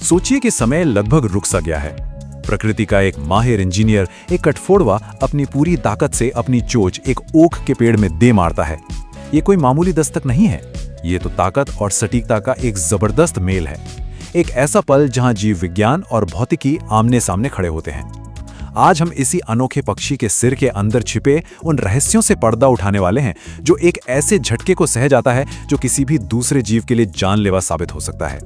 सोचिए कि समय लगभग रुक सा गया है। प्रकृति का एक माहिर इंजीनियर, एक कठफोड़वा, अपनी पूरी ताकत से अपनी चोंच एक ओक के पेड़ में दे मारता है। ये कोई मामूली दस्तक नहीं है, ये तो ताकत और सटीकता का एक जबरदस्त मेल है। एक ऐसा पल जहां जीव विज्ञान और भौतिकी आमने सामने खड़े होते हैं। आज हम इसी अनोखे पक्षी के सिर के अंदर छिपे उन रहस्यों से पर्दा उठाने वाले हैं, जो एक ऐसे झटके को सह जाता है जो किसी भी दूसरे जीव के लिए जानलेवा साबित हो सकता है।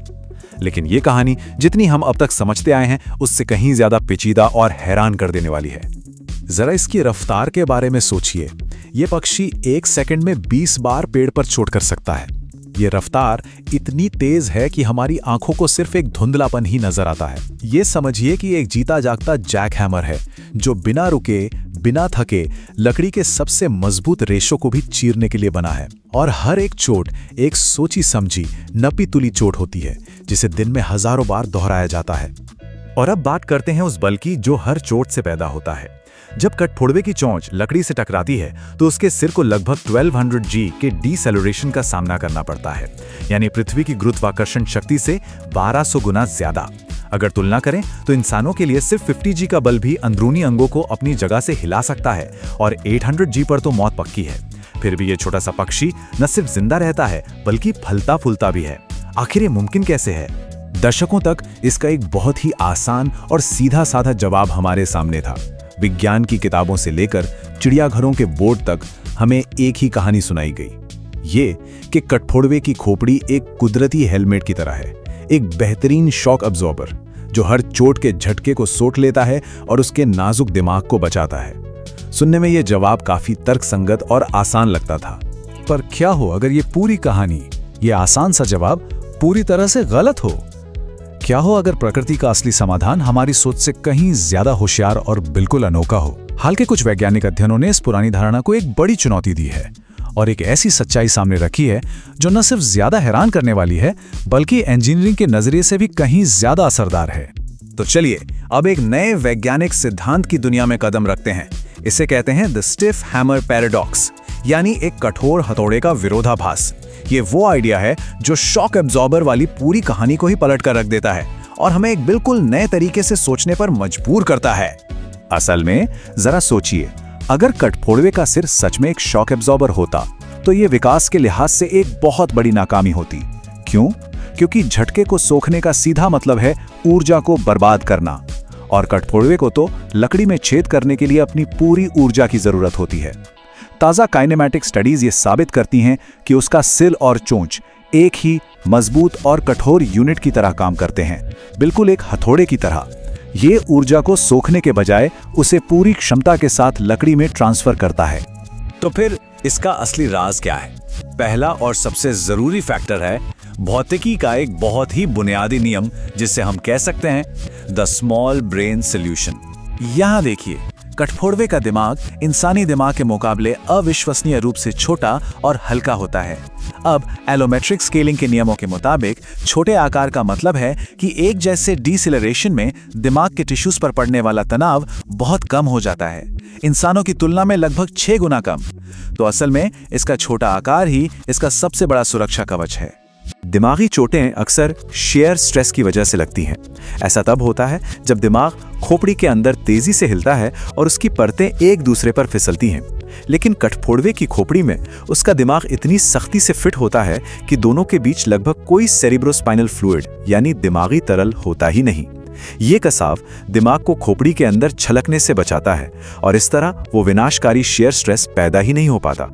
लेकिन ये कहानी जितनी हम अब तक समझते आए हैं, उससे कहीं ज्यादा पेचीदा और हैरान कर देने वाली है। जरा इसकी रफ्तार के बारे में सोचिए। ये पक्षी 1 सेकंड में 20 बार पेड़ पर चोट कर सकता है। ये रफ्तार इतनी तेज है कि हमारी आंखों को सिर्फ एक धुंधलापन ही नजर आता है। ये समझिए कि एक जीता जागता जैक हैमर है, जो बिना रुके, बिना थके लकड़ी के सबसे मजबूत रेशों को भी चीरने के लिए बना है। और हर एक चोट एक सोची समझी, नपी तुली चोट होती है, जिसे दिन में हजारों बार दोहराया जाता है। और अब बात करते हैं उस बल की जो हर चोट से पैदा होता है। जब कठफोड़वे की चोंच लकड़ी से टकराती है तो उसके सिर को लगभग 1200 G के डीसेलरेशन का सामना करना पड़ता है, यानी पृथ्वी की गुरुत्वाकर्षण शक्ति से 1200 गुना ज्यादा। अगर तुलना करें तो इंसानों के लिए सिर्फ 50 G का बल भी अंदरूनी अंगों को अपनी जगह से हिला सकता है, और 800 G पर तो मौत पक्की है। फिर भी ये छोटा सा पक्षी न सिर्फ जिंदा रहता है, बल्कि फलता फूलता भी है। आखिर ये मुमकिन कैसे है? दशकों तक इसका एक बहुत ही आसान और सीधा साधा जवाब हमारे सामने था। विज्ञान की किताबों से लेकर चिड़ियाघरों के बोर्ड तक हमें एक ही कहानी सुनाई गई, ये कि कठफोड़वे की खोपड़ी एक कुदरती हेलमेट की तरह है, एक बेहतरीन शॉक अब्जॉर्बर जो हर चोट के झटके को सोख लेता है और उसके नाजुक दिमाग को बचाता है। सुनने में यह जवाब काफी तर्कसंगत और आसान लगता था, पर क्या हो अगर ये पूरी कहानी, ये आसान सा जवाब पूरी तरह से गलत हो? क्या हो अगर प्रकृति का असली समाधान हमारी सोच से कहीं ज्यादा होशियार और बिल्कुल अनोखा हो? हाल के कुछ वैज्ञानिक अध्ययनों ने इस पुरानी धारणा को एक बड़ी चुनौती दी है और एक ऐसी सच्चाई सामने रखी है जो न सिर्फ ज्यादा हैरान करने वाली है, बल्कि इंजीनियरिंग के नजरिए से भी कहीं ज्यादा असरदार है। तो चलिए अब एक नए वैज्ञानिक सिद्धांत की दुनिया में कदम रखते हैं। इसे कहते हैं द स्टिफ हैमर पैराडॉक्स, यानी एक कठोर हथौड़े का विरोधाभास। ये वो आइडिया है जो शॉक एब्जॉर्बर वाली पूरी कहानी को ही पलट कर रख देता है और हमें एक बिल्कुल नए तरीके से सोचने पर मजबूर करता है। असल में जरा सोचिए, अगर कठफोड़वे का सिर सच में एक शॉक एब्जॉर्बर होता तो ये विकास के लिहाज से एक बहुत बड़ी नाकामी होती। क्यों? क्योंकि झटके को सोखने का सीधा मतलब है ऊर्जा को बर्बाद करना, और कठफोड़वे को तो लकड़ी में छेद करने के लिए अपनी पूरी ऊर्जा की जरूरत होती है। ताज़ा काइनेमैटिक स्टडीज ये साबित करती हैं कि उसका सिर और चोंच एक ही मजबूत और कठोर यूनिट की तरह काम करते हैं, बिल्कुल एक हथौड़े की तरह। ये ऊर्जा को सोखने के बजाय उसे पूरी क्षमता के साथ लकड़ी में ट्रांसफर करता है। तो फिर इसका असली राज क्या है? पहला और सबसे जरूरी फैक्टर है भौतिकी का एक बहुत ही बुनियादी नियम, जिसे हम कह सकते हैं द स्मॉल ब्रेन सॉल्यूशन। यहां देखिए, कठफोड़वे का दिमाग इंसानी दिमाग के मुकाबले अविश्वसनीय रूप से छोटा और हल्का होता है। अब एलोमेट्रिक स्केलिंग के नियमों के मुताबिक छोटे आकार का मतलब है कि एक जैसे डीसेलरेशन में दिमाग के टिश्यूज पर पड़ने वाला तनाव बहुत कम हो जाता है, इंसानों की तुलना में लगभग 6 गुना कम। तो असल में इसका छोटा आकार ही इसका सबसे बड़ा सुरक्षा कवच है। दिमागी चोटें अक्सर शेयर स्ट्रेस की वजह से लगती हैं। ऐसा तब होता है जब दिमाग खोपड़ी के अंदर तेजी से हिलता है और उसकी परतें एक दूसरे पर फिसलती हैं। लेकिन कठफोड़वे की खोपड़ी में उसका दिमाग इतनी सख्ती से फिट होता है कि दोनों के बीच लगभग कोई सेरिब्रोस्पाइनल फ्लूइड यानी दिमागी तरल होता ही नहीं। ये कसाव दिमाग को खोपड़ी के अंदर छलकने से बचाता है और इस तरह वो विनाशकारी शेयर स्ट्रेस पैदा ही नहीं हो पाता।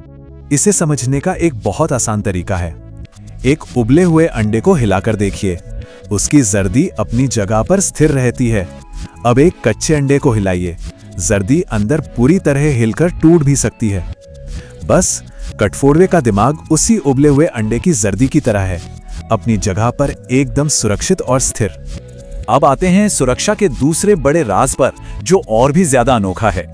इसे समझने का एक बहुत आसान तरीका है। एक उबले हुए अंडे को हिलाकर देखिए, उसकी जर्दी अपनी जगह पर स्थिर रहती है। अब एक कच्चे अंडे को हिलाइए, जर्दी अंदर पूरी तरह हिलकर टूट भी सकती है। बस कठफोड़वे का दिमाग उसी उबले हुए अंडे की जर्दी की तरह है, अपनी जगह पर एकदम सुरक्षित और स्थिर। अब आते हैं सुरक्षा के दूसरे बड़े राज पर, जो और भी ज्यादा अनोखा है।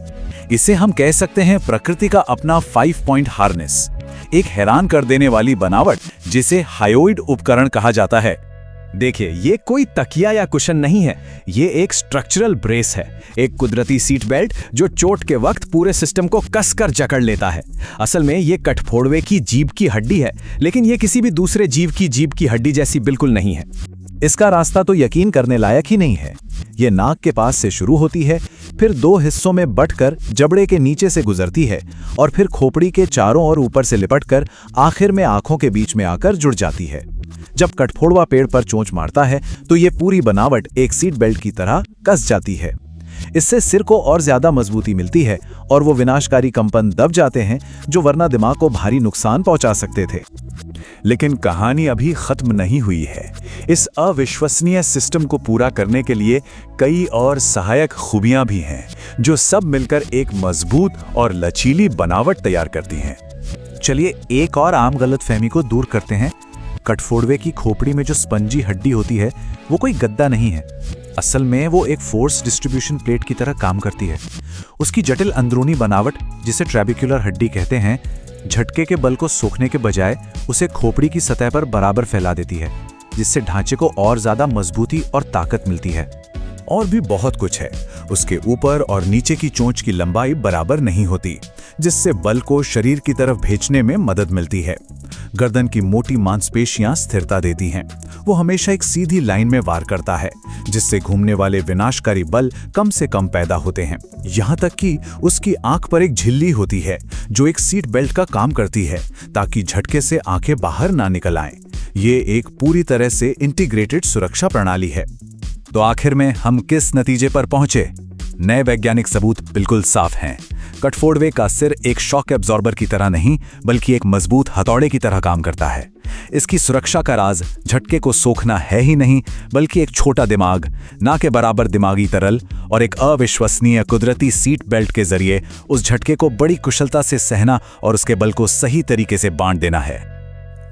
इसे हम कह सकते हैं प्रकृति का अपना 5 पॉइंट हार्नेस, एक हैरान कर देने वाली बनावट जिसे हायोइड उपकरण कहा जाता है। देखिए, ये कोई तकिया या कुशन नहीं है, ये एक स्ट्रक्चरल ब्रेस है, एक कुदरती सीट बेल्ट जो चोट के वक्त पूरे सिस्टम को कसकर जकड़ लेता है। असल में ये कठफोड़वे की जीभ की हड्डी है, लेकिन ये किसी भी दूसरे जीव की जीभ की हड्डी जैसी बिल्कुल नहीं है। इसका रास्ता तो यकीन करने लायक ही नहीं है। ये नाक के पास से शुरू होती है, फिर 2 हिस्सों में बंटकर जबड़े के नीचे से गुजरती है और फिर खोपड़ी के चारों ओर ऊपर से लिपटकर आखिर में आंखों के बीच में आकर जुड़ जाती है। जब कठफोड़वा पेड़ पर चोंच मारता है तो ये पूरी बनावट एक सीट बेल्ट की तरह कस जाती है। इससे सिर को और ज्यादा मजबूती मिलती है और वो विनाशकारी कंपन दब जाते हैं जो वरना दिमाग को भारी नुकसान पहुंचा सकते थे। लेकिन कहानी अभी खत्म नहीं हुई है। इस अविश्वसनीय सिस्टम को पूरा करने के लिए कई और सहायक खूबियां भी हैं, जो सब मिलकर एक मजबूत और लचीली बनावट तैयार करती हैं। चलिए एक और आम गलतफहमी को दूर करते हैं। कठफोड़वे की खोपड़ी में जो स्पंजी हड्डी होती है वो कोई गद्दा नहीं है। असल में वो एक फोर्स डिस्ट्रीब्यूशन प्लेट की तरह काम करती है। उसकी जटिल अंदरूनी बनावट, जिसे ट्रेबिकुलर हड्डी कहते हैं, झटके के बल को सोखने के बजाय उसे खोपड़ी की सतह पर बराबर फैला देती है, जिससे ढांचे को और ज्यादा मजबूती और ताकत मिलती है। और भी बहुत कुछ है। उसके ऊपर और नीचे की चोंच की लंबाई बराबर नहीं होती, जिससे बल को शरीर की तरफ भेजने में मदद मिलती है। गर्दन की मोटी मांसपेशियां स्थिरता देती हैं। वो हमेशा एक सीधी लाइन में वार करता है, जिससे घूमने वाले विनाशकारी बल कम से कम पैदा होते हैं। यहाँ तक कि उसकी आंख पर एक झिल्ली होती है जो एक सीट बेल्ट का काम करती है, ताकि झटके से आंखें बाहर ना निकल आएं। ये एक पूरी तरह से इंटीग्रेटेड सुरक्षा प्रणाली है। तो आखिर में हम किस नतीजे पर पहुंचे? नए वैज्ञानिक सबूत बिल्कुल साफ हैं। कठफोड़वे का सिर एक शॉक एब्जॉर्बर की तरह नहीं, बल्कि एक मजबूत हथौड़े की तरह काम करता है। इसकी सुरक्षा का राज झटके को सोखना है ही नहीं, बल्कि एक छोटा दिमाग, ना के बराबर दिमागी तरल और एक अविश्वसनीय कुदरती सीट बेल्ट के जरिए उस झटके को बड़ी कुशलता से सहना और उसके बल को सही तरीके से बांट देना है।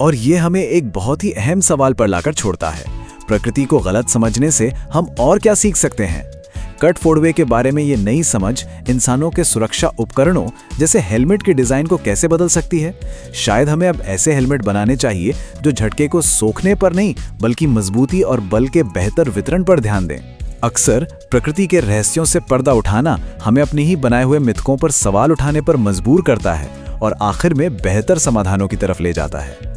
और ये हमें एक बहुत ही अहम सवाल पर लाकर छोड़ता है। प्रकृति को गलत समझने से हम और क्या सीख सकते हैं? कठफोड़वे के बारे में ये नई समझ इंसानों के सुरक्षा उपकरणों जैसे हेलमेट के डिजाइन को कैसे बदल सकती है? शायद हमें अब ऐसे हेलमेट बनाने चाहिए जो झटके को सोखने पर नहीं, बल्कि मजबूती और बल के बेहतर वितरण पर ध्यान दें। अक्सर प्रकृति के रहस्यों से पर्दा उठाना हमें अपने ही बनाए हुए मिथकों पर सवाल उठाने पर मजबूर करता है और आखिर में बेहतर समाधानों की तरफ ले जाता है।